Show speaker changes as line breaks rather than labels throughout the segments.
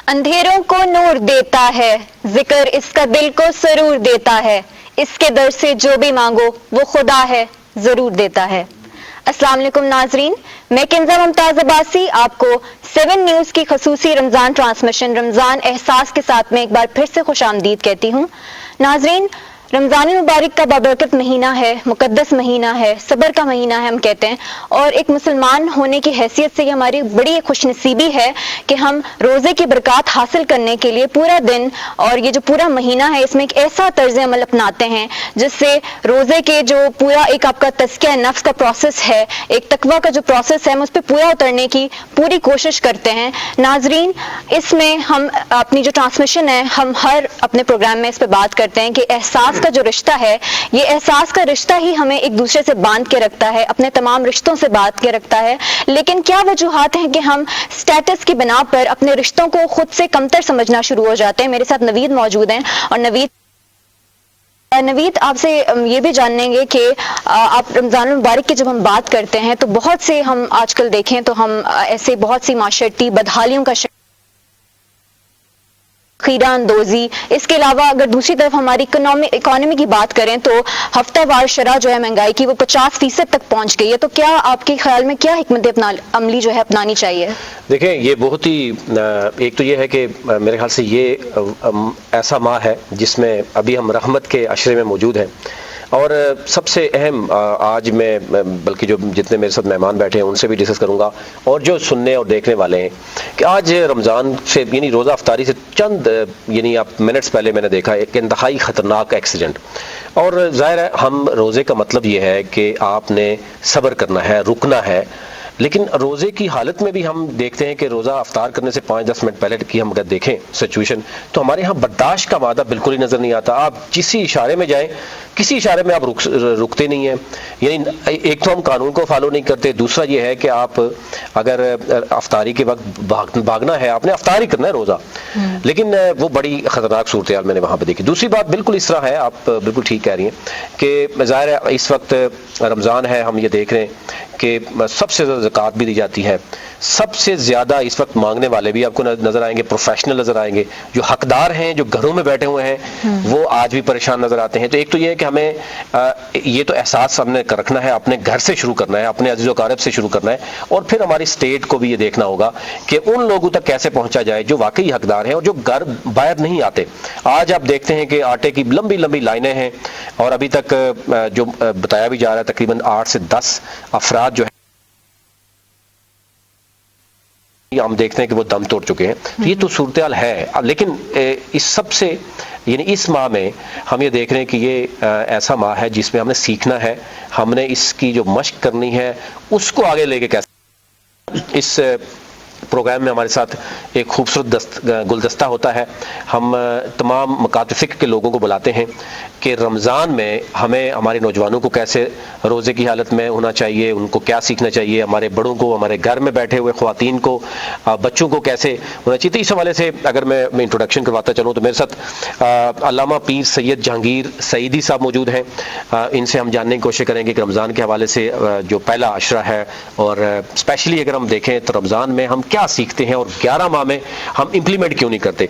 اندھیروں کو نور دیتا ہے، ذکر اس کا دل کو سرور دیتا ہے، اس کے در سے جو بھی مانگو وہ خدا ہے ضرور دیتا ہے۔ السلام علیکم ناظرین، میں کنزہ ممتاز عباسی آپ کو 7 نیوز کی خصوصی رمضان ٹرانسمیشن رمضان احساس کے ساتھ میں ایک بار پھر سے خوش آمدید کہتی ہوں۔ ناظرین، رمضان المبارک کا بابرکت مہینہ ہے، مقدس مہینہ ہے، صبر کا مہینہ ہے ہم کہتے ہیں، اور ایک مسلمان ہونے کی حیثیت سے یہ ہماری بڑی خوش نصیبی ہے کہ ہم روزے کی برکات حاصل کرنے کے لیے پورا دن اور یہ جو پورا مہینہ ہے اس میں ایک ایسا طرز عمل اپناتے ہیں جس سے روزے کے جو پورا ایک آپ کا تزکیہ نفس کا پروسیس ہے، ایک تقویٰ کا جو پروسیس ہے ہم اس پہ پورا اترنے کی پوری کوشش کرتے ہیں۔ ناظرین، اس میں ہم اپنی جو ٹرانسمیشن ہے ہم ہر اپنے پروگرام میں اس پہ بات کرتے ہیں کہ احساس کا جو رشتہ ہے، یہ احساس کا رشتہ ہی ہمیں ایک دوسرے سے باندھ کے رکھتا ہے، اپنے تمام رشتوں سے باندھ کے رکھتا ہے، لیکن کیا وجوہات ہیں کہ ہم سٹیٹس کی بنا پر اپنے رشتوں کو خود سے کمتر سمجھنا شروع ہو جاتے ہیں۔ میرے ساتھ نوید موجود ہیں، اور نوید آپ سے یہ بھی جانیں گے کہ آپ رمضان المبارک کی جب ہم بات کرتے ہیں تو بہت سے ہم آج کل دیکھیں تو ہم ایسے بہت سی معاشرتی بدحالیوں کا خیرہ اندوزی، اس کے علاوہ اگر دوسری طرف ہماری اکانومی کی بات کریں تو ہفتہ وار شرح جو ہے مہنگائی کی وہ 50% تک پہنچ گئی ہے، تو کیا آپ کے خیال میں کیا حکمت عملی جو ہے اپنانی چاہیے؟
دیکھیں، یہ بہت ہی ایک تو یہ ہے کہ میرے خیال سے یہ ایسا ماہ ہے جس میں ابھی ہم رحمت کے عشرے میں موجود ہیں، اور سب سے اہم آج میں بلکہ جو جتنے میرے ساتھ مہمان بیٹھے ہیں ان سے بھی ڈسکس کروں گا، اور جو سننے اور دیکھنے والے ہیں، کہ آج رمضان سے یعنی روزہ افطاری سے چند یعنی آپ منٹس پہلے میں نے دیکھا ایک انتہائی خطرناک ایکسیڈنٹ، اور ظاہر ہے ہم روزے کا مطلب یہ ہے کہ آپ نے صبر کرنا ہے، رکنا ہے، لیکن روزے کی حالت میں بھی ہم دیکھتے ہیں کہ روزہ افطار کرنے سے 5-10 منٹ پہلے کی ہم اگر دیکھیں سچویشن تو ہمارے ہاں برداشت کا وعدہ بالکل ہی نظر نہیں آتا۔ آپ کسی اشارے میں جائیں، کسی اشارے میں آپ رکتے نہیں ہیں، یعنی ایک تو ہم قانون کو فالو نہیں کرتے، دوسرا یہ ہے کہ آپ اگر افطاری کے وقت بھاگنا ہے، آپ نے افطار ہی کرنا ہے روزہ، لیکن وہ بڑی خطرناک صورتحال میں نے وہاں پہ دیکھی۔ دوسری بات بالکل اس طرح ہے، آپ بالکل ٹھیک کہہ رہی ہیں کہ ظاہر ہے اس وقت رمضان ہے، ہم یہ دیکھ رہے ہیں کہ سب سے زیادہ زکوٰۃ بھی دی جاتی ہے، سب سے زیادہ اس وقت مانگنے والے بھی آپ کو نظر آئیں گے، پروفیشنل نظر آئیں گے، جو حقدار ہیں جو گھروں میں بیٹھے ہوئے ہیں وہ آج بھی پریشان نظر آتے ہیں۔ تو ایک تو یہ ہے کہ ہمیں یہ تو احساس ہم نے رکھنا ہے، اپنے گھر سے شروع کرنا ہے، اپنے عزیز و اقارب سے شروع کرنا ہے، اور پھر ہماری اسٹیٹ کو بھی یہ دیکھنا ہوگا کہ ان لوگوں تک کیسے پہنچا جائے جو واقعی حقدار ہیں اور جو گھر باہر نہیں آتے۔ آج آپ دیکھتے ہیں کہ آٹے کی لمبی لمبی لائنیں ہیں، اور ابھی تک جو بتایا بھی جا رہا ہے تقریباً 8 سے 10 افراد جو ہم دیکھتے ہیں کہ وہ دم توڑ چکے ہیں۔ تو یہ تو صورتحال ہے، لیکن اس سب سے یعنی اس ماہ میں ہم یہ دیکھ رہے ہیں کہ یہ ایسا ماہ ہے جس میں ہم نے سیکھنا ہے، ہم نے اس کی جو مشق کرنی ہے اس کو آگے لے کے کیسے۔ اس پروگرام میں ہمارے ساتھ ایک خوبصورت گلدستہ ہوتا ہے، ہم تمام مکاتب فکر کے لوگوں کو بلاتے ہیں کہ رمضان میں ہمیں ہمارے نوجوانوں کو کیسے روزے کی حالت میں ہونا چاہیے، ان کو کیا سیکھنا چاہیے، ہمارے بڑوں کو، ہمارے گھر میں بیٹھے ہوئے خواتین کو، بچوں کو کیسے ہونا چاہیے۔ تو اس حوالے سے اگر میں انٹروڈکشن کرواتا چلوں تو میرے ساتھ علامہ پیر سید جہانگیر سعیدی صاحب موجود ہیں، ان سے ہم جاننے کی کوشش کریں گے کہ رمضان کے حوالے سے جو پہلا عشرہ ہے، اور اسپیشلی اگر ہم دیکھیں تو رمضان میں ہم کیا سیکھتے ہیں اور 11 ماہ میں ہم امپلیمنٹ کیوں نہیں کرتے۔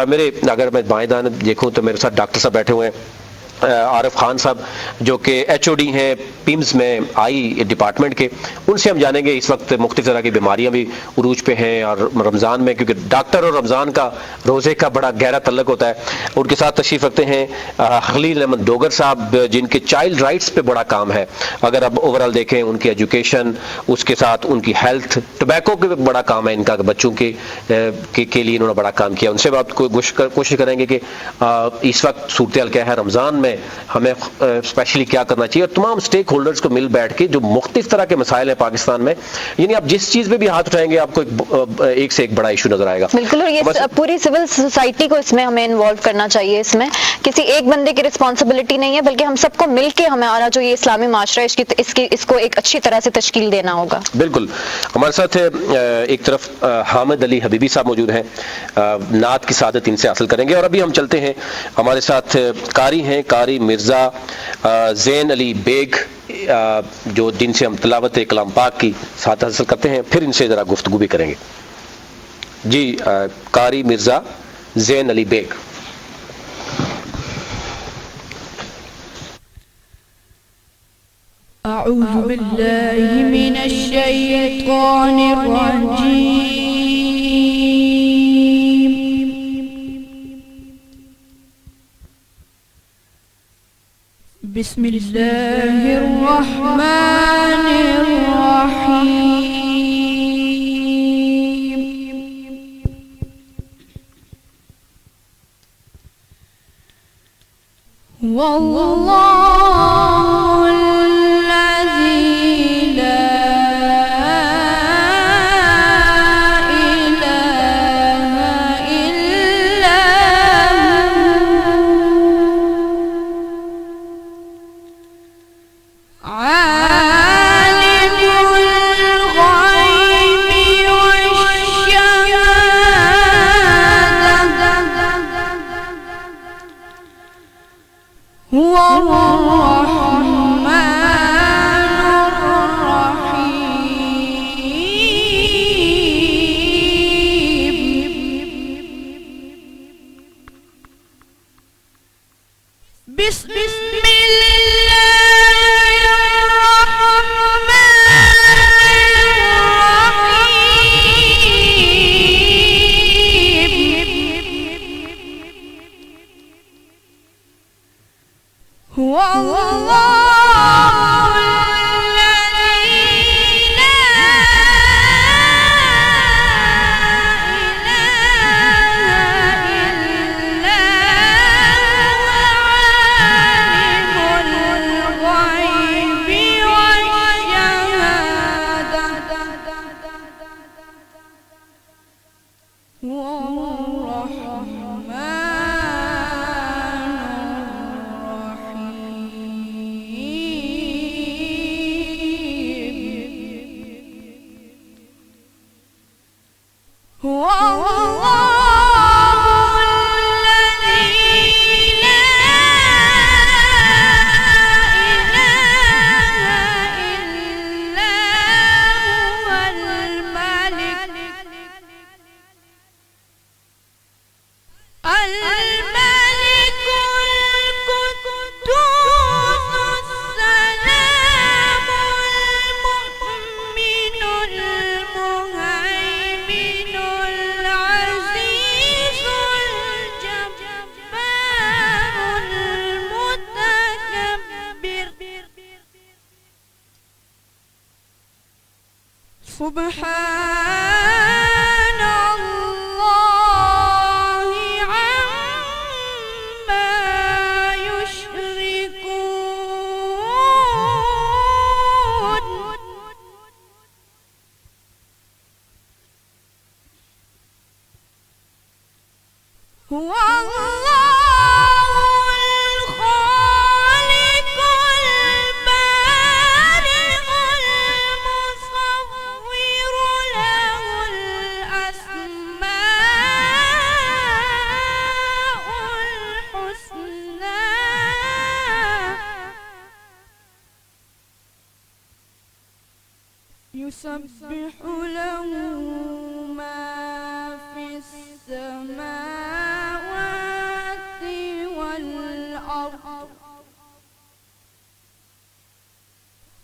میرے اگر میں بائیں دائیں دیکھوں تو میرے ساتھ ڈاکٹر صاحب بیٹھے ہوئے ہیں، عارف خان صاحب جو کہ HOD ہیں پیمز میں آئی ڈپارٹمنٹ کے، ان سے ہم جانیں گے اس وقت مختلف طرح کی بیماریاں بھی عروج پہ ہیں، اور رمضان میں کیونکہ ڈاکٹر اور رمضان کا روزے کا بڑا گہرا تعلق ہوتا ہے۔ ان کے ساتھ تشریف رکھتے ہیں خلیل احمد ڈوگر صاحب جن کے چائلڈ رائٹس پہ بڑا کام ہے، اگر اب اوورال دیکھیں ان کی ایجوکیشن، اس کے ساتھ ان کی ہیلتھ، ٹوبیکو کے بڑا کام ہے ان کا، بچوں کے لیے انہوں نے بڑا کام کیا۔ ان سے بات کوشش کریں گے کہ اس وقت صورتحال کیا ہے، رمضان میں ہمیں اسپیشلی کیا کرنا چاہیے، اور تمام سٹیک ہولڈرز کو مل بیٹھ کے جو مختلف طرح کے مسائل ہیں پاکستان میں، یعنی آپ جس چیز پہ بھی ہاتھ اٹھائیں گے آپ کو ایک سے ایک بڑا ایشو نظر آئے گا۔
بالکل، اور یہ پوری سول سوسائٹی کو اس میں ہمیں انوالو کرنا چاہیے، اس میں کسی ایک بندے کی رسپانسبلٹی نہیں ہے بلکہ ہم سب کو مل کے ہمارا جو یہ اسلامی معاشرہ ہے اس کو ایک اچھی طرح سے تشکیل دینا ہوگا۔
بالکل، ہمارے ساتھ ایک طرف حامد علی حبیبی صاحب موجود ہیں، نعت کی سعادت ان سے حاصل کریں گے، اور ابھی ہم چلتے ہیں ہمارے ساتھ قاری ہیں، قاری مرزا زین علی بیگ جو جن سے ہم تلاوت کلام پاک کی ساتھ حاصل کرتے ہیں، پھر ان سے ذرا گفتگو بھی کریں گے۔ جی قاری مرزا زین علی بیگ.
أعوذ بالله من الشيطان الرجيم. بسم الله الرحمن الرحيم. والله الذي لا إله إلا هو عالم الغيب والشهادة هو الرحمن الرحيم. بسم الله الرحمن الرحيم. هو الله الذي لا إله إلا هو عالم الغيب والشهادة هو الرحمن هو الله الذي لا إله إلا هو الملك القدوس السلام المؤمن المهيمن العزيز الجبار المتكبر. سبحان الله عما يشركون. هو الله الخالق البارئ المصور له الأسماء الحسنى يسبح له ما في السماوات والأرض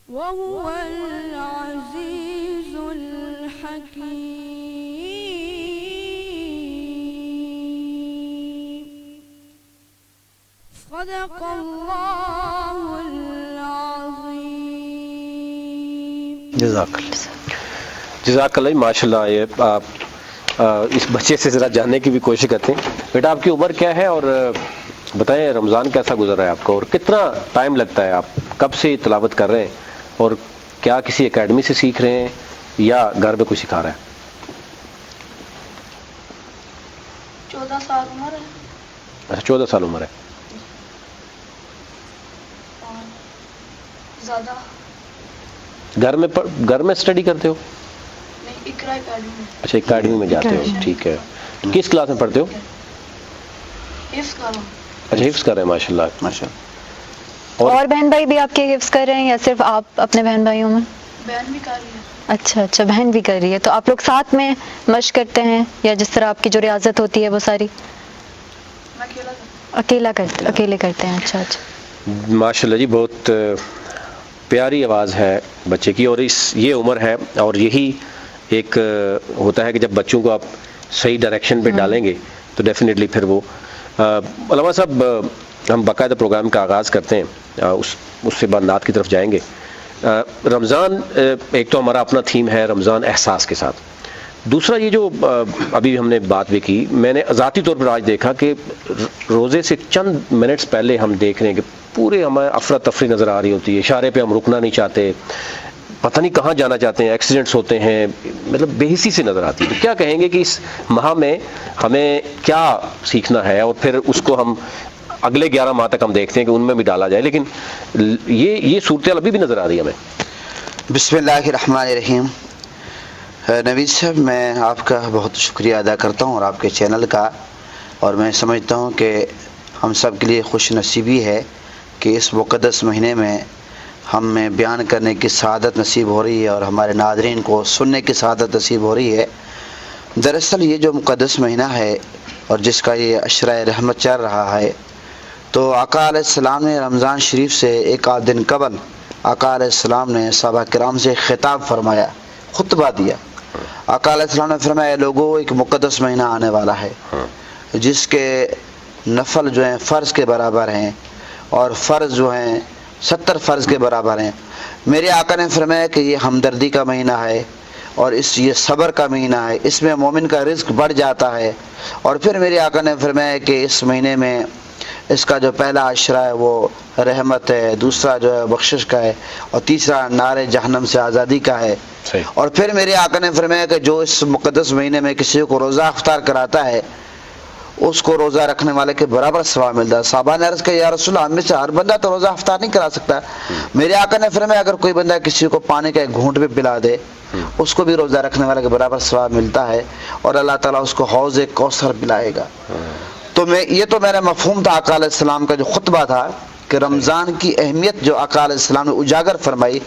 وهو العزيز الحكيم. صدق الله العظيم.
جزاک اللہ. ماشاء اللہ. یہ آپ اس بچے سے ذرا جاننے کی بھی کوشش کرتے ہیں. بیٹا آپ کی عمر کیا ہے اور بتائیں رمضان کیسا گزرا ہے آپ کا اور کتنا ٹائم لگتا ہے؟ آپ کب سے تلاوت کر رہے ہیں اور کیا کسی اکیڈمی سے سیکھ رہے ہیں یا گھر میں کوئی سکھا رہا ہے؟
14 سال عمر ہے.
اچھا 14 سال عمر ہے.
اور زیادہ
گھر میں اسٹڈی کرتے ہو؟
نہیں، اقرا اکیڈمی میں.
اچھا اکیڈمی میں جاتے ہو. ٹھیک ہے. کس کلاس میں پڑھتے ہو؟
حفظ کر رہا ہوں.
اچھا حفظ کر رہے ہیں. ماشاء اللہ ماشاء اللہ.
اور بہن بھائی بھی آپ کے حفظ کر رہے ہیں یا صرف آپ اپنے بہن بھائیوں میں؟
بہن بھی کر رہی ہے.
اچھا اچھا، بہن بھی کر رہی ہے، تو آپ لوگ ساتھ میں مشق کرتے ہیں یا جس طرح آپ کی جو ریاضت ہوتی ہے وہ ساری
میں اکیلا کرتا
اکیلے کرتے ہیں؟ اچھا اچھا،
ماشاءاللہ جی، بہت پیاری آواز ہے بچے کی، اور یہ عمر ہے، اور یہی ایک ہوتا ہے کہ جب بچوں کو آپ صحیح ڈائریکشن پہ ڈالیں گے تو ڈیفینیٹلی پھر وہ علامہ صاحب ہم باقاعدہ پروگرام کا آغاز کرتے ہیں، اس سے بعد نعت کی طرف جائیں گے۔ رمضان ایک تو ہمارا اپنا تھیم ہے رمضان احساس کے ساتھ، دوسرا یہ جو ابھی ہم نے بات بھی کی، میں نے ذاتی طور پر آج دیکھا کہ روزے سے چند منٹس پہلے ہم دیکھ رہے ہیں کہ پورے ہمیں افراتفری نظر آ رہی ہوتی ہے، اشارے پہ ہم رکنا نہیں چاہتے، پتہ نہیں کہاں جانا چاہتے ہیں، ایکسیڈنٹس ہوتے ہیں، مطلب بے حسی سے نظر آتی ہے۔ تو کیا کہیں گے کہ اس ماہ میں ہمیں کیا سیکھنا ہے، اور پھر اس کو ہم اگلے 11 ماہ تک ہم دیکھتے ہیں کہ ان میں بھی ڈالا جائے، لیکن یہ صورتحال ابھی بھی نظر آ رہی ہے ہمیں۔
بسم اللہ الرحمن الرحیم۔ نوید صاحب، میں آپ کا بہت شکریہ ادا کرتا ہوں اور آپ کے چینل کا، اور میں سمجھتا ہوں کہ ہم سب کے لیے خوش نصیبی ہے کہ اس مقدس مہینے میں ہمیں بیان کرنے کی سعادت نصیب ہو رہی ہے اور ہمارے ناظرین کو سننے کی سعادت نصیب ہو رہی ہے۔ دراصل یہ جو مقدس مہینہ ہے اور جس کا یہ عشرۂ رحمت چل رہا ہے، تو آقا علیہ السلام نے رمضان شریف سے ایک آدھ دن قبل آقا علیہ السلام نے صحابہ کرام سے خطاب فرمایا، خطبہ دیا۔ آقا علیہ السلام نے فرمایا، لوگوں ایک مقدس مہینہ آنے والا ہے جس کے نفل جو ہیں فرض کے برابر ہیں اور فرض جو ہیں 70 فرض کے برابر ہیں۔ میرے آقا نے فرمایا کہ یہ ہمدردی کا مہینہ ہے اور یہ صبر کا مہینہ ہے، اس میں مومن کا رزق بڑھ جاتا ہے۔ اور پھر میرے آقا نے فرمایا کہ اس مہینے میں اس کا جو پہلا عشرہ ہے وہ رحمت ہے، دوسرا جو ہے بخشش کا ہے، اور تیسرا نار جہنم سے آزادی کا ہے۔ اور پھر میرے آقا نے فرمایا کہ جو اس مقدس مہینے میں کسی کو روزہ افطار کراتا ہے اس کو روزہ رکھنے والے کے برابر ثواب ملتا ہے۔ صحابہ نے عرض کیا، یا رسول اللہ، ہم میں سے ہر بندہ تو روزہ افطار نہیں کرا سکتا۔ میرے آقا نے فرمایا اگر کوئی بندہ کسی کو پانی کا ایک گھونٹ بھی پلا دے اس کو بھی روزہ رکھنے والے کے برابر ثواب ملتا ہے، اور اللہ تعالیٰ اس کو حوض کوثر پلائے گا۔ تو یہ تو میرا مفہوم تھا آقا علیہ السلام کا جو خطبہ تھا، کہ رمضان کی اہمیت جو آقا علیہ السلام نے اجاگر فرمائی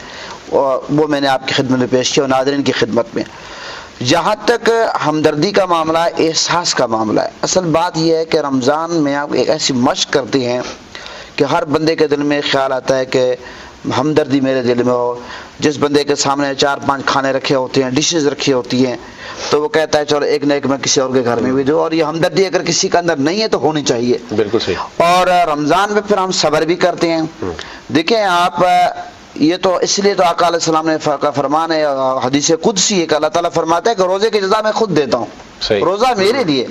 وہ میں نے آپ کی خدمت میں پیش کیا اور ناظرین کی خدمت میں۔ جہاں تک ہمدردی کا معاملہ ہے، احساس کا معاملہ ہے، اصل بات یہ ہے کہ رمضان میں آپ ایک ایسی مشق کرتی ہیں کہ ہر بندے کے دل میں خیال آتا ہے کہ ہمدردی میرے دل میں ہو۔ جس بندے کے سامنے 4-5 کھانے رکھے ہوتے ہیں، ڈشز رکھی ہوتی ہیں، تو وہ کہتا ہے چلو ایک نہ ایک میں کسی اور کے گھر میں بھی دوں، اور یہ ہمدردی اگر کسی کے اندر نہیں ہے تو ہونی چاہیے۔
بالکل صحیح۔
اور رمضان میں پھر ہم صبر بھی کرتے ہیں۔ دیکھیں آپ، یہ تو اس لیے تو آقا علیہ السلام نے فرمان ہے، حدیث قدسی ہے کہ اللہ تعالیٰ فرماتا ہے کہ روزے کی جزا میں خود دیتا ہوں، روزہ میرے لیے،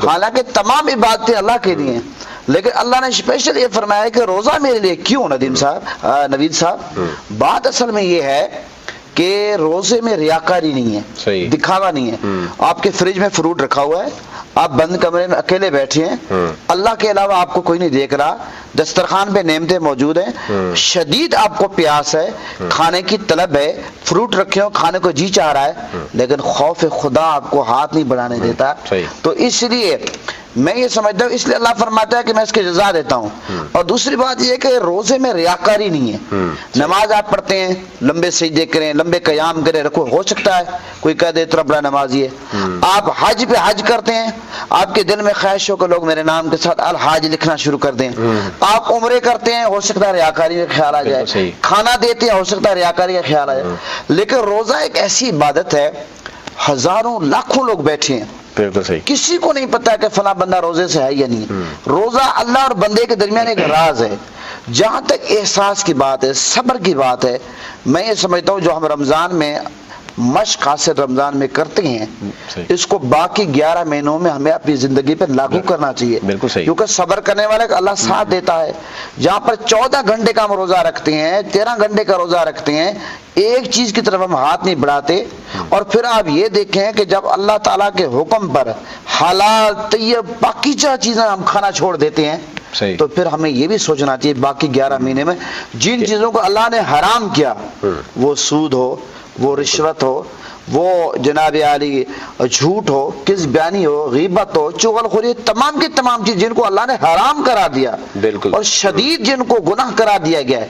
حالانکہ تمام عبادتیں اللہ کے لیے ہیں، لیکن اللہ نے اسپیشل یہ فرمایا ہے کہ روزہ میرے لیے۔ کیوں نوید صاحب؟ بات اصل میں یہ ہے کہ روزے میں ریاکاری نہیں ہے، دکھاوا نہیں ہے۔ آپ کے فریج میں فروٹ رکھا ہوا ہے، آپ بند کمرے میں اکیلے بیٹھے ہیں، اللہ کے علاوہ آپ کو کوئی نہیں دیکھ رہا، دسترخوان پہ نعمتیں موجود ہیں، شدید آپ کو پیاس ہے، کھانے کی طلب ہے، فروٹ رکھے ہو، کھانے کو جی چاہ رہا ہے، لیکن خوف خدا آپ کو ہاتھ نہیں بڑھانے دیتا۔ تو اس لیے میں یہ سمجھتا ہوں، اس لیے اللہ فرماتا ہے کہ میں اس کی جزا دیتا ہوں۔ اور دوسری بات یہ کہ روزے میں ریاکاری نہیں ہے۔ نماز آپ پڑھتے ہیں، لمبے سجدے کریں، لمبے قیام کریں، رکوع ہو سکتا ہے کوئی کہہ دے اتنا بڑا نمازی ہے۔ آپ حج پہ حج کرتے ہیں، آپ کے دل میں خواہش ہو کہ لوگ میرے نام کے ساتھ الحاج لکھنا شروع کر دیں۔ آپ عمرے کرتے ہیں، ہو سکتا ہے ریاکاری کا خیال آ جائے، کھانا دیتے ہیں، ہو سکتا ہے ریاکاری کا خیال آ جائے، لیکن روزہ ایک ایسی عبادت ہے، ہزاروں لاکھوں لوگ بیٹھے ہیں، کسی کو نہیں پتا کہ فلاں بندہ روزے سے ہے یا نہیں۔ روزہ اللہ اور بندے کے درمیان ایک راز ہے۔ جہاں تک احساس کی بات ہے، صبر کی بات ہے، میں یہ سمجھتا ہوں جو ہم رمضان میں مشق حاصل رمضان میں کرتے ہیں، اس کو باقی 11 مہینوں میں ہمیں اپنی زندگی پہ لاگو کرنا چاہیے، کیونکہ صبر کرنے والے کا اللہ ساتھ دیتا ہے۔ جہاں پر 14 گھنٹے کا ہم روزہ رکھتے ہیں، 13 گھنٹے کا روزہ رکھتے ہیں، ایک چیز کی طرف ہم ہاتھ نہیں بڑھاتے، اور پھر آپ یہ دیکھیں کہ جب اللہ تعالیٰ کے حکم پر حلال طیب پاکیزہ چیزیں ہم کھانا چھوڑ دیتے ہیں، تو پھر ہمیں یہ بھی سوچنا چاہیے باقی 11 مہینے میں جن چیزوں کو اللہ نے حرام کیا، وہ سود ہو، وہ رشوت ہو، وہ جناب عالی جھوٹ ہو، کس بیانی ہو، غیبت ہو، چغل خوری، تمام کی تمام چیز جن کو اللہ نے حرام کرا دیا
بالکل،
اور شدید جن کو گناہ کرا دیا گیا ہے،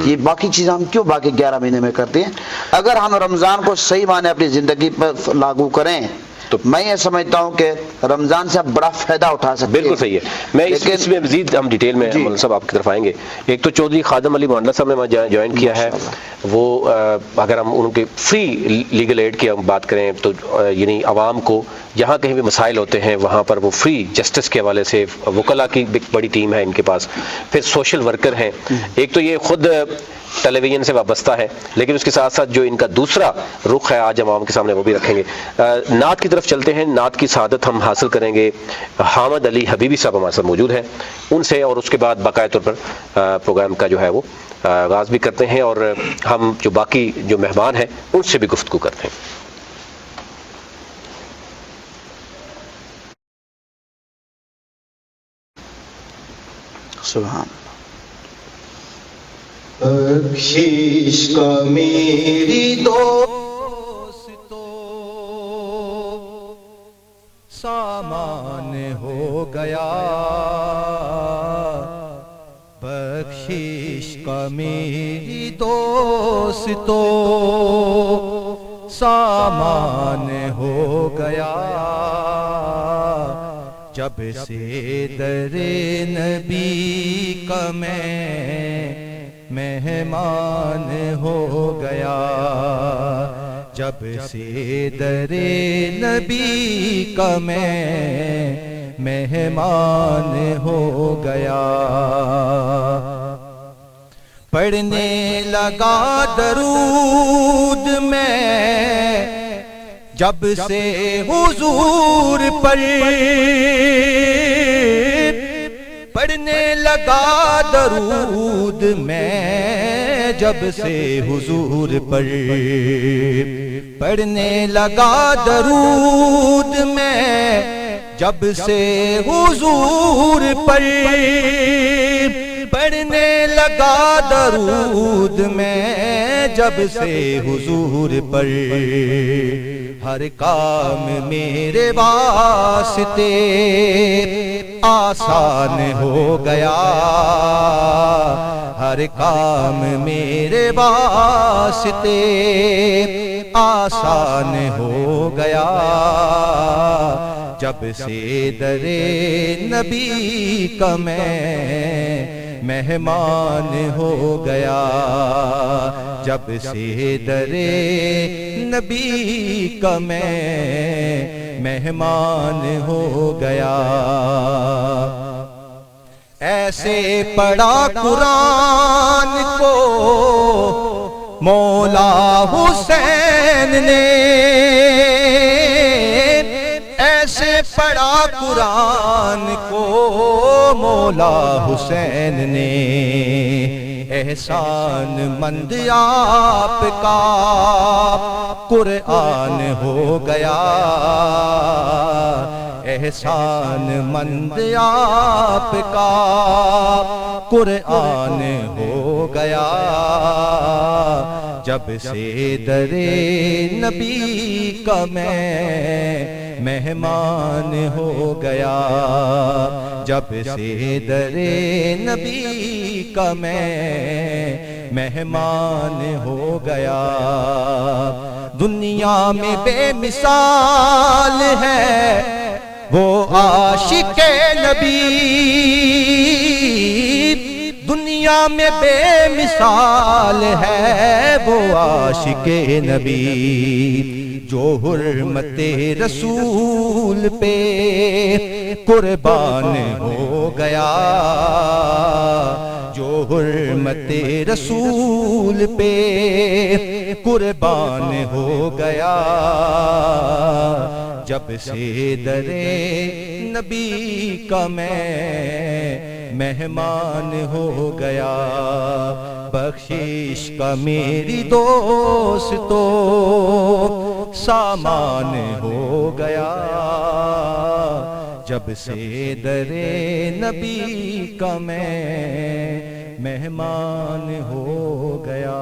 یہ باقی چیزیں ہم کیوں باقی 11 مہینے میں کرتے ہیں؟ اگر ہم رمضان کو صحیح معنی اپنی زندگی پر لاگو کریں
تو
میں یہ سمجھتا ہوں کہ رمضان سے آپ بڑا فائدہ اٹھا سکتے ہیں۔
بالکل صحیح ہے۔ میں اس میں مزید ہم ڈیٹیل میں
جی
مولانا صاحب آپ کی طرف آئیں گے۔ ایک تو چودھری خادم علی معندلہ صاحب نے وہاں جوائن کیا ہے، وہ اگر ہم ان کے فری لیگل ایڈ کی ہم بات کریں تو یعنی عوام کو جہاں کہیں بھی مسائل ہوتے ہیں وہاں پر وہ فری جسٹس کے حوالے سے وکلاء کی بڑی ٹیم ہے ان کے پاس، پھر سوشل ورکر ہیں۔ ایک تو یہ خود ٹیلی ویژن سے وابستہ ہے، لیکن اس کے ساتھ ساتھ جو ان کا دوسرا رخ ہے آج ہم عوام کے سامنے وہ بھی رکھیں گے۔ نعت کی طرف چلتے ہیں، نعت کی سعادت ہم حاصل کریں گے۔ حامد علی حبیبی صاحب ہمارے ساتھ موجود ہیں، ان سے اور اس کے بعد باقاعدہ طور پر پروگرام کا جو ہے وہ آغاز بھی کرتے ہیں اور ہم جو باقی جو مہمان ہیں ان سے بھی گفتگو کرتے ہیں۔
سبحان
بخشش کا میری دوستو سامان ہو گیا، بخشش کا میری دوستو سامان ہو گیا، جب سے در نبی کا میں مہمان ہو گیا، جب سے در نبی کا میں مہمان ہو گیا، پڑھنے لگا درود میں جب سے حضور پر، پڑھنے لگا درود میں جب سے حضور پر، پڑھنے لگا درود میں جب سے حضور پر، پڑھنے لگا درود میں جب سے حضور پر، ہر کام میرے واسطے آسان ہو گیا، ہر کام میرے واسطے آسان ہو گیا، جب سے در نبی کا میں مہمان ہو گیا، جب سے در نبی کا میں مہمان ہو گیا، ایسے پڑھا قرآن کو مولا حسین نے، ایسے پڑھا قرآن کو مولا حسین نے، احسان مند آپ کا قرآن ہو گیا، احسان مند آپ کا قرآن ہو گیا، جب سے در نبی کا میں مہمان ہو گیا، جب سے در نبی کا میں مہمان ہو گیا، دنیا میں بے مثال ہے وہ عاشق نبی، دنیا میں بے مثال ہے وہ عاشق نبی، جو حرمت رسول پہ قربان ہو گیا، جو حرمت رسول پہ قربان ہو گیا، جب سے در نبی کا میں مہمان ہو گیا، بخشش کا میری دوستو سامان ہو گیا، جب سے در نبی کا میں مہمان ہو گیا۔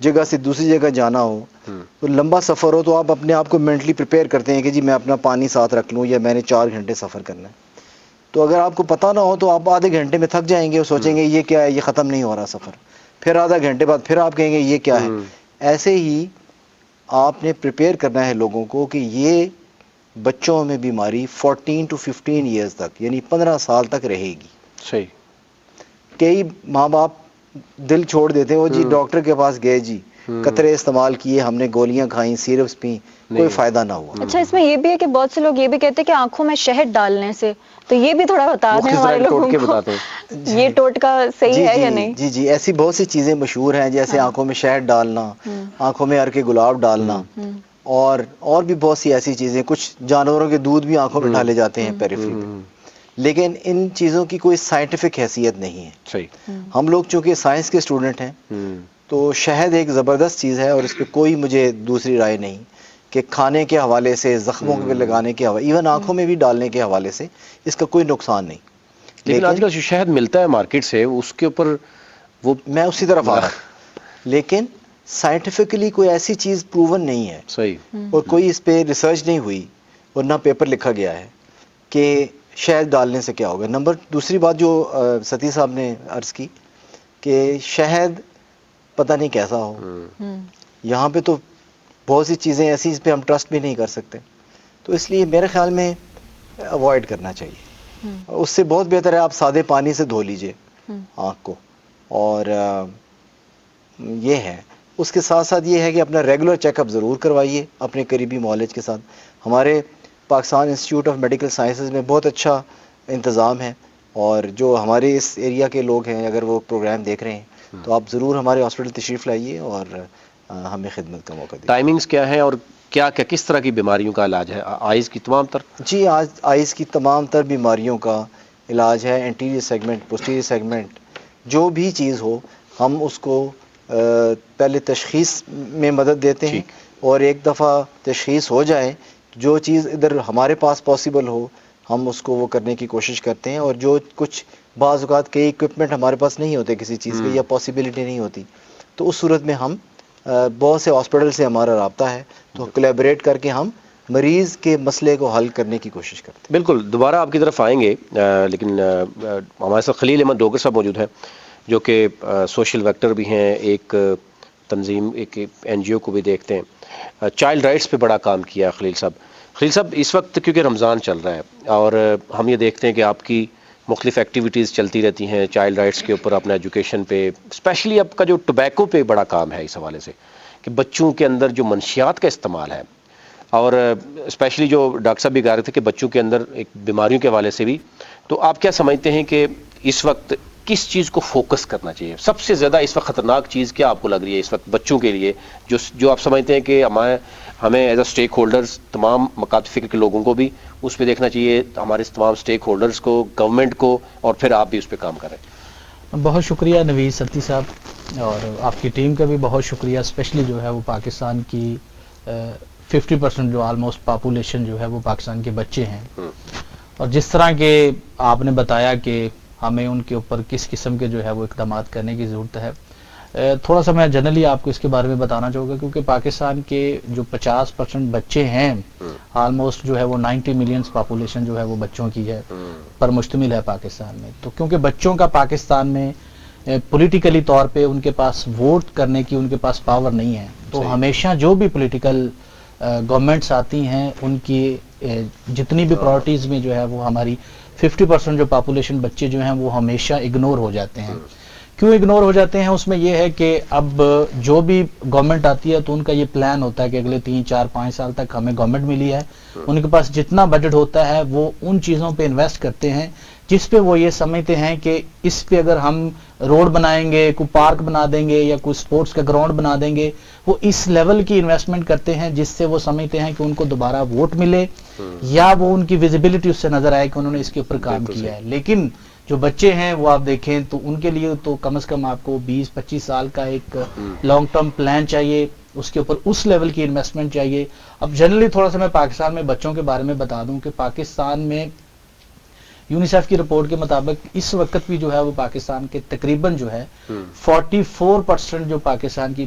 جگہ سے دوسری جگہ جانا ہو تو لمبا سفر ہو تو آپ اپنے آپ کو مینٹلی پریپیئر کرتے ہیں کہ جی میں اپنا پانی ساتھ رکھ لوں یا میں نے 4 گھنٹے سفر کرنا ہے. تو اگر آپ کو پتہ نہ ہو تو آپ آدھے گھنٹے میں تھک جائیں گے اور سوچیں گے یہ کیا ہے, یہ ختم نہیں ہو رہا سفر. پھر آدھا گھنٹے بعد پھر آپ کہیں گے یہ کیا ہے. ایسے ہی آپ نے پریپیئر کرنا ہے لوگوں کو کہ یہ بچوں میں بیماری 14 to 15 ایئرز تک یعنی 15 سال تک رہے گی.
صحیح.
کئی ماں باپ دل چھوڑ دیتے ہیں, وہ جی ڈاکٹر کے پاس گئے, جی قطرے استعمال کیے, ہم نے گولیاں کھائیں, سیرپس پیں, کوئی فائدہ نہ ہوا.
اچھا اس میں یہ بھی ہے کہ بہت سے لوگ یہ بھی کہتے ہیں کہ آنکھوں میں شہد ڈالنے سے, تو یہ بھی تھوڑا بتا دیں ہمارے لوگوں کو یہ ٹوٹکا صحیح ہے یا نہیں.
جی جی ایسی بہت سی چیزیں مشہور ہیں, جیسے آنکھوں میں شہد ڈالنا, آنکھوں میں عرق گلاب ڈالنا, اور بھی بہت سی ایسی چیزیں. کچھ جانوروں کے دودھ بھی آنکھوں میں ڈالے جاتے ہیں پیریفری میں, لیکن ان چیزوں کی کوئی سائنٹیفک حیثیت نہیں ہے.
صحیح.
ہم لوگ چونکہ سائنس کے اسٹوڈنٹ ہیں تو شہد ایک زبردست چیز ہے, اور اس پہ کوئی مجھے دوسری رائے نہیں کہ کھانے کے حوالے سے, زخموں پہ لگانے کے حوالے, ایون آنکھوں میں بھی ڈالنے کے حوالے سے اس کا کوئی نقصان نہیں.
لیکن آج کل جو شہد ملتا ہے مارکیٹ سے اس کے اوپر وہ
میں اسی طرف آ رہا ہوں, لیکن سائنٹیفکلی کوئی ایسی چیز پروون نہیں ہے.
صحیح.
اور کوئی اس پہ ریسرچ نہیں ہوئی اور نہ پیپر لکھا گیا ہے کہ شہد ڈالنے سے کیا ہوگا. دوسری بات جو ستی صاحب نے عرض کی کہ شہد پتہ نہیں کیسا ہو, یہاں پہ تو بہت سی چیزیں ایسی اس پہ ہم ٹرسٹ بھی نہیں کر سکتے, تو اس لیے میرے خیال میں اوائڈ کرنا چاہیے. اس سے بہت بہتر ہے آپ سادے پانی سے دھو لیجئے آنکھ کو. اور یہ ہے, اس کے ساتھ ساتھ یہ ہے کہ اپنا ریگولر چیک اپ ضرور کروائیے اپنے قریبی معالج کے ساتھ. ہمارے Pakistan institute of medical sciences میں بہت اچھا انتظام ہے, اور جو ہمارے اس ایریا کے لوگ ہیں اگر وہ پروگرام دیکھ رہے ہیں تو آپ ضرور ہمارے ہاسپٹل تشریف لائیے اور ہمیں خدمت کا موقع دیں.
ٹائمنگز کیا ہیں اور کیا کس طرح کی بیماریوں کا علاج ہے؟ آئز کی تمام تر؟
جی آج آئز کی تمام تر بیماریوں کا علاج ہے. انٹیریئر سیگمنٹ, پوسٹیریئر سیگمنٹ, جو بھی چیز ہو ہم اس کو پہلے تشخیص میں مدد دیتے ہیں, اور ایک دفعہ تشخیص ہو جائے جو چیز ادھر ہمارے پاس پاسبل ہو ہم اس کو وہ کرنے کی کوشش کرتے ہیں. اور جو کچھ بعض اوقات کئی اکوپمنٹ ہمارے پاس نہیں ہوتے کسی چیز کے, یا پاسبلٹی نہیں ہوتی, تو اس صورت میں ہم بہت سے ہاسپٹل سے ہمارا رابطہ ہے, تو کولیبریٹ کر کے ہم مریض کے مسئلے کو حل کرنے کی کوشش کرتے ہیں.
بالکل دوبارہ آپ کی طرف آئیں گے, لیکن ہمارے ساتھ خلیل احمد ڈوگر صاحب موجود ہیں جو کہ سوشل ویکٹر بھی ہیں, ایک تنظیم, ایک NGO کو بھی دیکھتے ہیں, چائلڈ رائٹس پہ بڑا کام کیا خلیل صاحب. خلیل صاحب اس وقت کیونکہ رمضان چل رہا ہے اور ہم یہ دیکھتے ہیں کہ آپ کی مختلف ایکٹیویٹیز چلتی رہتی ہیں چائلڈ رائٹس کے اوپر, اپنا ایجوکیشن پہ, اسپیشلی آپ کا جو ٹوبیکو پہ بڑا کام ہے اس حوالے سے کہ بچوں کے اندر جو منشیات کا استعمال ہے, اور اسپیشلی جو ڈاکٹر صاحب بھی کہہ رہے تھے کہ بچوں کے اندر ایک بیماریوں کے حوالے سے بھی, تو آپ کیا سمجھتے ہیں کہ اس وقت کس چیز کو فوکس کرنا چاہیے؟ سب سے زیادہ اس وقت خطرناک چیز کیا آپ کو لگ رہی ہے اس وقت بچوں کے لیے, جو آپ سمجھتے ہیں کہ ہمیں ایز اے اسٹیک ہولڈرز, تمام مکاتب فکر کے لوگوں کو بھی اس پہ دیکھنا چاہیے, ہمارے تمام اسٹیک ہولڈرز کو, گورنمنٹ کو, اور پھر آپ بھی اس پہ کام کریں؟
بہت شکریہ نوید ستی صاحب, اور آپ کی ٹیم کا بھی بہت شکریہ. اسپیشلی جو ہے وہ پاکستان کی 50% جو آلموسٹ پاپولیشن جو ہے وہ پاکستان کے بچے ہیں, اور جس طرح کے آپ نے بتایا کہ ہمیں ان کے اوپر کس قسم کے جو ہے وہ اقدامات کرنے کی ضرورت ہے. تھوڑا سا میں جنرلی آپ کو اس کے بارے میں بتانا چاہوں گا, کیونکہ پاکستان کے جو 50% بچے ہیں, آلموسٹ جو ہے وہ 90 ملینز پاپولیشن جو ہے وہ بچوں کی ہے پر مشتمل ہے پاکستان میں. تو کیونکہ بچوں کا پاکستان میں پولیٹیکلی طور پہ ان کے پاس ووٹ کرنے کی ان کے پاس پاور نہیں ہے, تو ہمیشہ جو بھی پولیٹیکل گورنمنٹس آتی ہیں ان کی جتنی بھی پرائرٹیز میں جو ہے وہ ہماری 50% جو پاپولیشن بچے جو ہیں وہ ہمیشہ اگنور ہو جاتے ہیں. کیوں اگنور ہو جاتے ہیں؟ اس میں یہ ہے کہ اب جو بھی گورنمنٹ آتی ہے تو ان کا یہ پلان ہوتا ہے کہ اگلے 3, 4, 5 سال تک ہمیں گورنمنٹ ملی ہے, ان کے پاس جتنا بجٹ ہوتا ہے وہ ان چیزوں پہ انویسٹ کرتے ہیں جس پہ وہ یہ سمجھتے ہیں کہ اس پہ اگر ہم روڈ بنائیں گے, کوئی پارک بنا دیں گے یا کوئی سپورٹس کا گراؤنڈ بنا دیں گے, وہ اس لیول کی انویسٹمنٹ کرتے ہیں جس سے وہ سمجھتے ہیں کہ ان کو دوبارہ ووٹ ملے یا وہ ان کی ویزیبلٹی اس سے نظر آئے کہ انہوں نے اس کے اوپر کام کیا ہے. لیکن جو بچے ہیں وہ آپ دیکھیں تو ان کے لیے تو کم از کم آپ کو 20-25 سال کا ایک لانگ ٹرم پلان چاہیے, اس کے اوپر اس لیول کی انویسٹمنٹ چاہیے. اب جنرلی تھوڑا سا میں پاکستان میں بچوں کے بارے میں بتا دوں کہ پاکستان میں یونیسیف کی رپورٹ کے مطابق اس وقت بھی جو ہے وہ پاکستان کے تقریباً جو ہے 44% جو پاکستان کی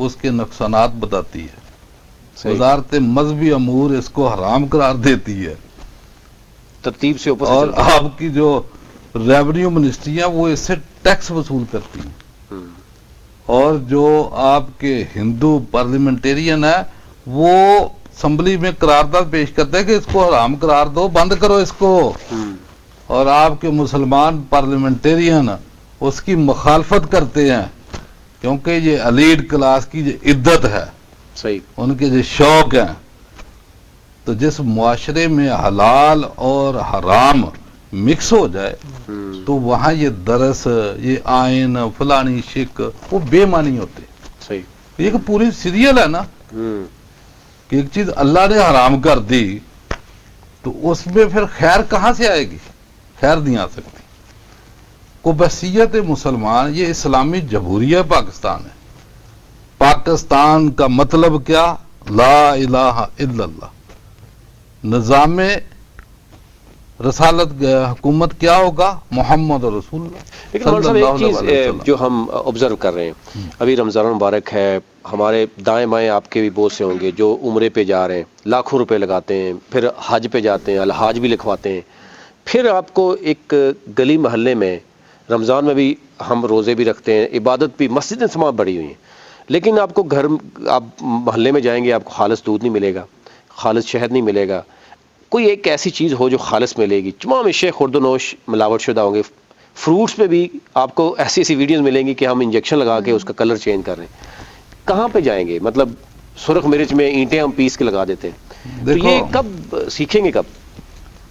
اس کے نقصانات بتاتی ہے، وزارت مذہبی امور اس کو حرام قرار دیتی ہے،
ترتیب سے اوپر
اور آپ کی جو ریونیو منسٹری ہے وہ اس سے ٹیکس وصول کرتی ہیں، اور جو آپ کے ہندو پارلیمنٹیرین ہے وہ اسمبلی میں قرارداد پیش کرتے ہیں کہ اس کو حرام قرار دو، بند کرو اس کو، اور آپ کے مسلمان پارلیمنٹیرین اس کی مخالفت کرتے ہیں، کیونکہ یہ ایلیٹ کلاس کی جو عدت ہے،
صحیح،
ان کے جو شوق ہیں، تو جس معاشرے میں حلال اور حرام مکس ہو جائے تو وہاں یہ درس، یہ آئین، فلانی شک، وہ بے معنی ہوتے.
صحیح،
یہ کہ پوری سیریل ہے نا کہ ایک چیز اللہ نے حرام کر دی تو اس میں پھر خیر کہاں سے آئے گی؟ خیر نہیں آ سکتی. کو بحثیت مسلمان یہ اسلامی جمہوریہ پاکستان ہے. پاکستان کا مطلب کیا؟ لا الہ الا اللہ. نظام رسالت حکومت کیا ہوگا؟ محمد رسول اللہ.
لیکن مولانا صاحب ایک چیز جو ہم آبزرو کر رہے ہیں، ابھی رمضان مبارک ہے، ہمارے دائیں بائیں آپ کے بھی بہت سے ہوں گے جو عمرے پہ جا رہے ہیں، لاکھوں روپے لگاتے ہیں، پھر حج پہ جاتے ہیں، الحاج بھی لکھواتے ہیں، پھر آپ کو ایک گلی محلے میں رمضان میں بھی ہم روزے بھی رکھتے ہیں، عبادت بھی، مسجدیں تمام بڑی ہوئی ہیں، لیکن آپ کو گھر، آپ محلے میں جائیں گے آپ کو خالص دودھ نہیں ملے گا، خالص شہد نہیں ملے گا، کوئی ایک ایسی چیز ہو جو خالص ملے گی. تمام اشیاء خرد و نوش ملاوٹ شدہ ہوں گے. فروٹس پہ بھی آپ کو ایسی ایسی ویڈیوز ملیں گی کہ ہم انجیکشن لگا کے اس کا کلر چینج کر رہے ہیں. کہاں پہ جائیں گے؟ مطلب سرخ مرچ میں اینٹیں ہم پیس کے لگا دیتے ہیں. تو یہ کب سیکھیں گے؟ کب؟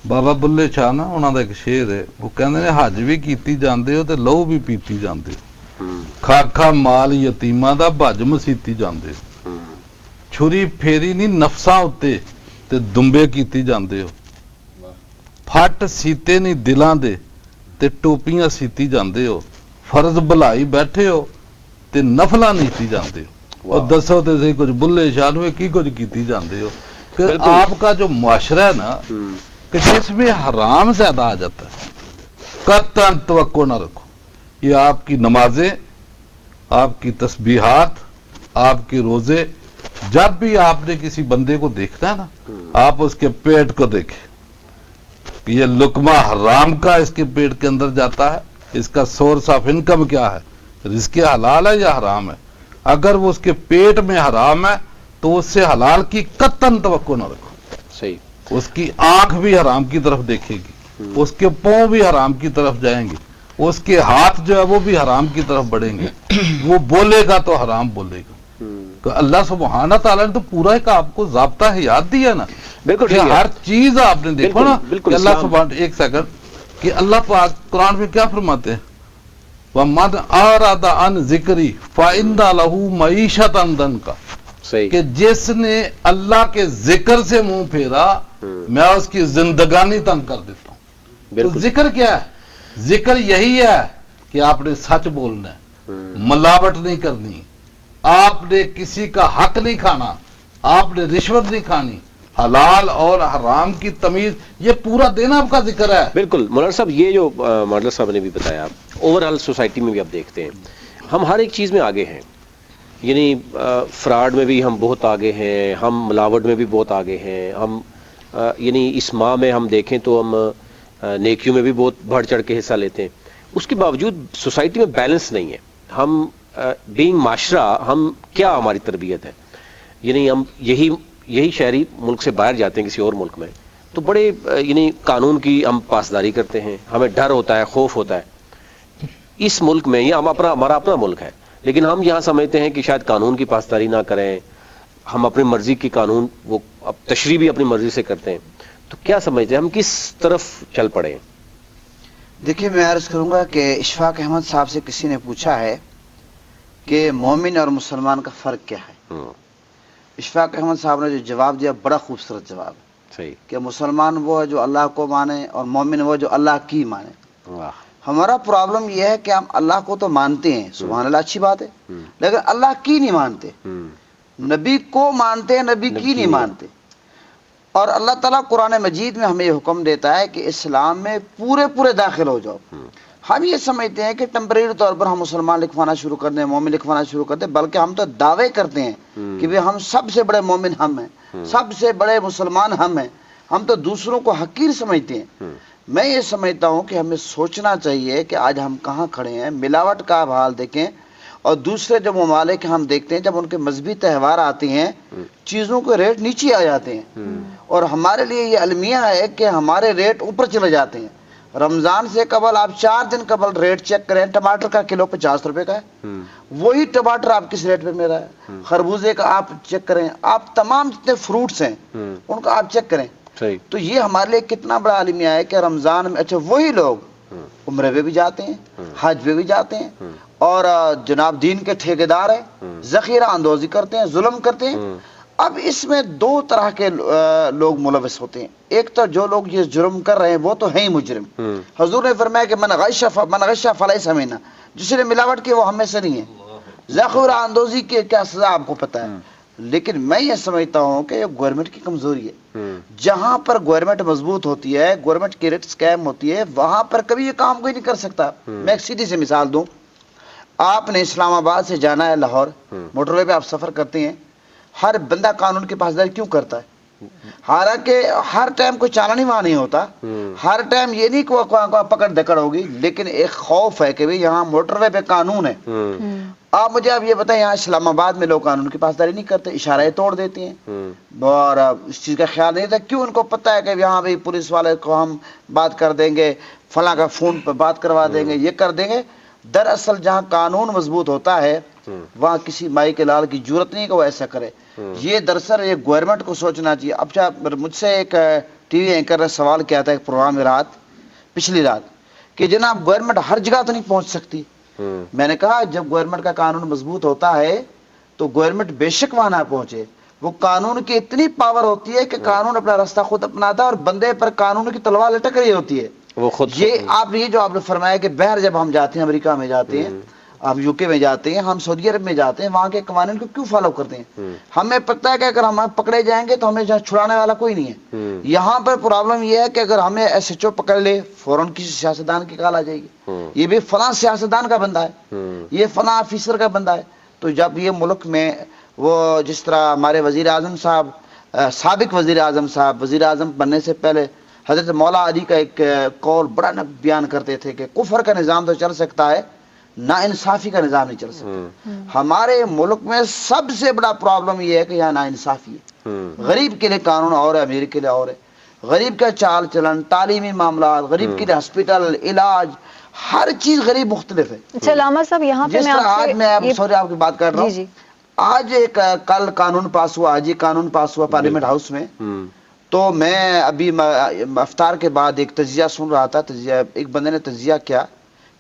بابا بلے شاہ نا انہوں کا ایک شعر ہے، وہ کہتے ہیں حج بھی کیتی جاندے ہو تے لہو بھی پیتی جاندے ہو، کھاکھا مال یتیماں دا بھج مسیتی جاندے ہو، چھری پھیری نہیں نفساں اتے تے دمبے کیتی جاندے ہو، پھٹ سیتے نہیں دلاں دے تے ٹوپیاں سیتی جاندے ہو، فرض بھلائی بیٹھے ہو تے نفلاں نیتی جاندے ہو، اور دسو تے صحیح کچھ بلے شاہ نو کی کچھ کیتی جاندے ہو. کہ آپ کا جو معاشرہ ہے نا کہ جس میں حرام زیادہ آ جاتا ہے، قطعاً توقع نہ رکھو. یہ آپ کی نمازیں، آپ کی تسبیحات، آپ کے روزے، جب بھی آپ نے کسی بندے کو دیکھنا ہے نا، آپ اس کے پیٹ کو دیکھیں کہ یہ لقمہ حرام کا اس کے پیٹ کے اندر جاتا ہے، اس کا سورس آف انکم کیا ہے، رزق حلال ہے یا حرام ہے. اگر وہ اس کے پیٹ میں حرام ہے تو اس سے حلال کی قطعاً توقع نہ رکھو.
صحیح.
اس کی آنکھ بھی حرام کی طرف دیکھے گی، اس کے پاؤں بھی حرام کی طرف جائیں گے، اس کے ہاتھ جو ہے وہ بھی حرام کی طرف بڑھیں گے، وہ بولے گا تو حرام بولے گا. تو اللہ سبحانہ تعالیٰ نے تو پورا ایک آپ کو ضابطہ حیات دیا نا.
بالکل
ہر چیز آپ نے دیکھو نا کہ اللہ سبحانہ، ایک سیکنڈ، کہ اللہ پاک قرآن میں کیا فرماتے ہیں؟ وَمَنْ أَعْرَضَ عَنْ ذِكْرِي فَإِنَّ لَهُ مَعِيشَةً ضَنْكَ. کہ جس نے اللہ کے ذکر سے منہ پھیرا میں اس کی زندگانی تنگ کر دیتا ہوں. تو ذکر کیا ہے؟ ذکر یہی ہے کہ آپ نے سچ بولنا ہے، ملاوٹ نہیں کرنی، آپ نے کسی کا حق نہیں کھانا، آپ نے رشوت نہیں کھانی، حلال اور حرام کی تمیز، یہ پورا دن آپ کا ذکر ہے.
بالکل مولانا صاحب، یہ جو مولانا صاحب نے بھی بتایا، اوور آل سوسائٹی میں بھی آپ دیکھتے ہیں ہم ہر ایک چیز میں آگے ہیں. یعنی فراڈ میں بھی ہم بہت آگے ہیں، ہم ملاوٹ میں بھی بہت آگے ہیں، ہم یعنی اس ماہ میں ہم دیکھیں تو ہم نیکیوں میں بھی بہت بڑھ چڑھ کے حصہ لیتے ہیں. اس کے باوجود سوسائٹی میں بیلنس نہیں ہے. ہم بینگ معاشرہ، ہم کیا ہماری تربیت ہے؟ یعنی ہم یہی شہری ملک سے باہر جاتے ہیں کسی اور ملک میں تو بڑے یعنی قانون کی ہم پاسداری کرتے ہیں، ہمیں ڈر ہوتا ہے، خوف ہوتا ہے. اس ملک میں یہ ہمارا اپنا ملک ہے، لیکن ہم یہاں سمجھتے ہیں کہ شاید قانون کی پاسداری نہ کریں، ہم اپنی مرضی کی قانون، وہ تشریح بھی اپنی مرضی سے کرتے ہیں. تو کیا سمجھتے ہیں ہم کس طرف چل پڑے ہیں؟
دیکھیے میں عرض کروں گا کہ اشفاق احمد صاحب سے کسی نے پوچھا ہے کہ مومن اور مسلمان کا فرق کیا ہے. اشفاق احمد صاحب نے جو جواب دیا بڑا خوبصورت جواب ہے.
صحیح.
کہ مسلمان وہ ہے جو اللہ کو مانے اور مومن وہ جو اللہ کی مانے.
واہ.
ہمارا پرابلم یہ ہے کہ ہم اللہ کو تو مانتے ہیں، سبحان اللہ، اچھی بات ہے، لیکن اللہ کی نہیں مانتے. نبی کو مانتے ہیں، نبی کی نہیں مانتے. اور اللہ تعالیٰ قرآن مجید میں ہمیں یہ حکم دیتا ہے کہ اسلام میں پورے داخل ہو جاؤ. ہم یہ سمجھتے ہیں کہ ٹیمپریری طور پر ہم مسلمان لکھوانا شروع کر دیں، مومن لکھوانا شروع کر دیں، بلکہ ہم تو دعوے کرتے ہیں کہ بھی ہم سب سے بڑے مومن ہم ہیں، سب سے بڑے مسلمان ہم ہیں، ہم تو دوسروں کو حقیر سمجھتے ہیں۔ میں یہ سمجھتا ہوں کہ ہمیں سوچنا چاہیے کہ آج ہم کہاں کھڑے ہیں، ملاوٹ کا حال دیکھیں، اور دوسرے جو ممالک ہم دیکھتے ہیں جب ان کے مذہبی تہوار آتے ہیں چیزوں کے ریٹ نیچے آ جاتے ہیں، اور ہمارے لیے یہ المیہ ہے کہ ہمارے ریٹ اوپر چلے جاتے ہیں۔ رمضان سے قبل آپ 4 دن قبل ریٹ چیک کریں، ٹماٹر کا کلو 50 روپے کا ہے، وہی ٹماٹر آپ کس ریٹ پہ مل رہا ہے؟ خربوزے کا آپ چیک کریں، آپ تمام جتنے فروٹس ہیں ان کا آپ چیک کریں۔ تو یہ ہمارے لیے کتنا بڑا المیہ ہے کہ رمضان میں اچھا وہی لوگ عمرے پہ بھی جاتے ہیں، حج پہ بھی جاتے ہیں، اور جناب دین کے ٹھیکیدار ہیں، ذخیرہ اندوزی کرتے ہیں، ظلم کرتے ہیں۔ اب اس میں 2 طرح کے لوگ ملوث ہوتے ہیں، ایک تو جو لوگ یہ جرم کر رہے ہیں وہ تو ہیں ہی مجرم۔ حضور نے فرمایا کہ من غش فلیس منا، جس نے ملاوٹ کی وہ ہم میں سے نہیں ہے۔ ذخیرہ اندوزی کی کیا سزا آپ کو پتہ ہے، لیکن میں یہ سمجھتا ہوں کہ یہ گورنمنٹ کی کمزوری ہے۔ جہاں پر گورنمنٹ مضبوط ہوتی ہے، گورنمنٹ کی ریٹ قائم ہوتی ہے، وہاں پر کبھی یہ کام کوئی نہیں کر سکتا۔ میں ایک سیدھی سی مثال دوں، آپ نے اسلام آباد سے جانا ہے لاہور، موٹر وے پہ آپ سفر کرتے ہیں، ہر بندہ قانون کی پاسداری کیوں کرتا ہے؟ حالانکہ ہر ٹائم کوئی چالان ہی وہاں نہیں ہوتا، ہر ٹائم یہ نہیں کہ پکڑ دکڑ ہوگی، لیکن ایک خوف ہے کہ بھی یہاں موٹر وے پہ قانون ہے۔ آپ مجھے اب یہ بتائیں، یہاں اسلام آباد میں لوگ قانون کی پاسداری نہیں کرتے، اشارے توڑ دیتے ہیں اور اس چیز کا خیال نہیں رکھتے۔ کیوں؟ ان کو پتہ ہے کہ یہاں بھی پولیس والے کو ہم بات کر دیں گے، فلاں کا فون پہ بات کروا دیں گے، یہ کر دیں گے۔ دراصل جہاں قانون مضبوط ہوتا ہے وہاں کسی مائی کے لال کی جرت نہیں کہ وہ ایسا کرے۔ یہ دراصل یہ گورنمنٹ کو سوچنا چاہیے۔ اب مجھ سے ایک ٹی وی اینکر نے سوال کیا تھا ایک پروگرام میں پچھلی رات کہ جناب گورنمنٹ ہر جگہ تو نہیں پہنچ سکتی۔ میں نے کہا جب گورنمنٹ کا قانون مضبوط ہوتا ہے تو گورنمنٹ بے شک وہاں نہ پہنچے، وہ قانون کی اتنی پاور ہوتی ہے کہ قانون اپنا راستہ خود اپناتا ہے اور بندے پر قانون کی تلوار لٹک رہی ہوتی ہے۔ وہ خود یہ جو آپ نے فرمایا کہ باہر جب ہم جاتے ہیں، امریکہ میں جاتے ہیں، ہم یو کے میں جاتے ہیں، ہم سعودی عرب میں جاتے ہیں، وہاں کے قوانین کو کیوں فالو کرتے ہیں؟ ہمیں پتہ ہے کہ اگر ہم پکڑے جائیں گے تو ہمیں چھڑانے والا کوئی نہیں ہے۔ یہاں پر پرابلم یہ ہے کہ اگر ہمیں ایس ایچ او پکڑ لے فوراً کسی سیاستدان کی کال آ جائے گی، یہ بھی فلاں سیاستدان کا بندہ ہے، یہ فلاں آفیسر کا بندہ ہے۔ تو جب یہ ملک میں وہ جس طرح ہمارے وزیر اعظم صاحب، سابق وزیر اعظم صاحب وزیر اعظم بننے سے پہلے حضرت مولا علی کا ایک قول بڑا بیان کرتے تھے کہ کفر کا نظام تو چل سکتا ہے، نا انصافی کا نظام نہیں چل سکتا۔ ہمارے ملک میں سب سے بڑا پرابلم یہ ہے کہ یہاں نا انصافی ہے۔ غریب کے لیے قانون اور ہے، امیر کے لیے اور ہے۔ غریب کا چال چلن، تعلیمی معاملات، غریب کے لیے ہاسپٹل، علاج، ہر چیز غریب مختلف ہے۔
اچھا علامہ صاحب، یہاں پہ میں
آج میں سوری آپ کی بات کر رہا ہوں، آج ایک کل قانون پاس ہوا، آج یہ قانون پاس ہوا پارلیمنٹ ہاؤس میں، تو میں ابھی افطار کے بعد ایک تجزیہ سن رہا تھا، ایک بندے نے تجزیہ کیا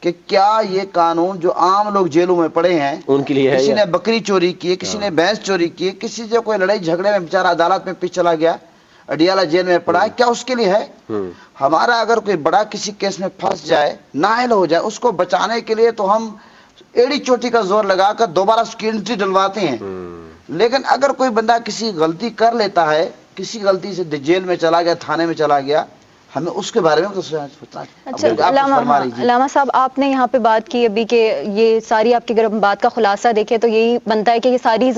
کہ کیا یہ قانون جو عام لوگ جیلوں میں پڑے ہیں ان کے لیے، کسی نے بکری چوری کی، کسی نے بھینس چوری کی، کسی سے کوئی لڑائی جھگڑے میں بیچارہ عدالت میں پیچھے چلا گیا، اڈیالہ جیل میں پڑا ہے، کیا اس کے لیے ہے؟ ہمارا اگر کوئی بڑا کسی کیس میں پھنس جائے، نااہل ہو جائے، اس کو بچانے کے لیے تو ہم ایڑی چوٹی کا زور لگا کر دوبارہ سیکورٹی ڈلواتے ہیں۔ لیکن اگر کوئی بندہ کسی غلطی کر لیتا ہے، کسی غلطی سے جیل میں چلا گیا، تھانے میں چلا گیا، ہمیں اس کے بارے میں تو سوچنا ہے۔
اچھا علامہ صاحب، آپ نے یہاں پہ بات کی ابھی کہ یہ ساری آپ کی اگر ہم بات کا خلاصہ دیکھیں تو یہی بنتا ہے کہ یہ ساری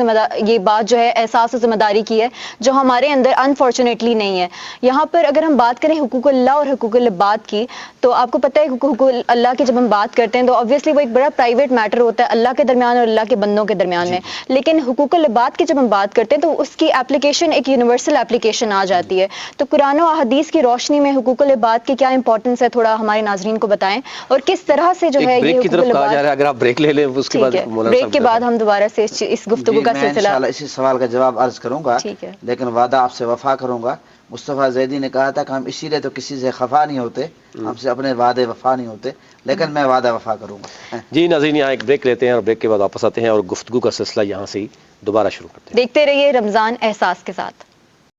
یہ بات جو ہے احساس و ذمہ داری کی ہے جو ہمارے اندر انفارچونیٹلی نہیں ہے۔ یہاں پر اگر ہم بات کریں حقوق اللہ اور حقوق العباد کی، تو آپ کو پتہ ہے حقوق اللہ کی جب ہم بات کرتے ہیں تو obviously وہ ایک بڑا پرائیویٹ میٹر ہوتا ہے اللہ کے درمیان اور اللہ کے بندوں کے درمیان میں، لیکن حقوق العباد کی جب ہم بات کرتے ہیں تو اس کی اپلیکیشن ایک یونیورسل اپلیکیشن آ جاتی ہے۔ تو قرآن و احادیث کی روشنی میں حقوق العباد کی کیا امپورٹنس ہے، تھوڑا ہمارے ناظرین کو بتائیں، اور کس طرح سے جو ہے یہ
بریک کی طرف کہا جا رہا ہے، اگر آپ بریک لے لیں اس کے بعد
بریک کے بعد ہم دوبارہ سے اس گفتگو کا سلسلہ
انشاءاللہ اسی سوال کا جواب عرض کروں گا، لیکن وعدہ آپ سے وفا کروں گا۔ مصطفیٰ زیدی نے کہا تھا کہ ہم اسی لیے تو کسی سے خفا نہیں ہوتے، ہم سے اپنے وعدے وفا نہیں ہوتے، لیکن میں وعدہ وفا کروں گا۔
جی ناظرین، یہاں ایک بریک لیتے ہیں اور بریک کے بعد واپس آتے ہیں اور گفتگو کا سلسلہ یہاں سے ہی دوبارہ شروع کرتے ہیں۔
دیکھتے رہیے رمضان احساس کے ساتھ۔